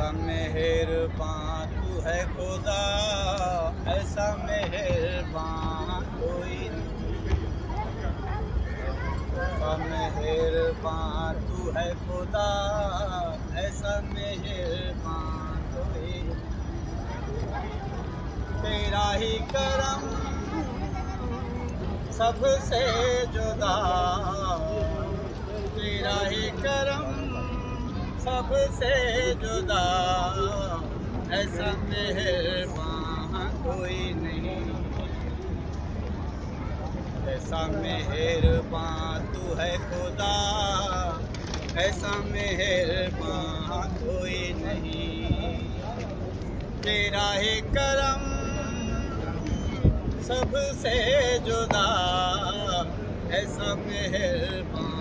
ऐसा मेहरबान तू है खुदा, ऐसा मेहरबान कोई नहीं। ऐसा मेहरबान तू है खुदा, ऐसा मेहरबान कोई नहीं। तेरा ही करम सबसे जुदा, तेरा ही करम सबसे जुदा, ऐसा मेहरबान कोई नहीं। ऐसा मेहरबान तू है खुदा, ऐसा मेहरबान कोई नहीं। तेरा ही करम सबसे जुदा, ऐसा मेहरबान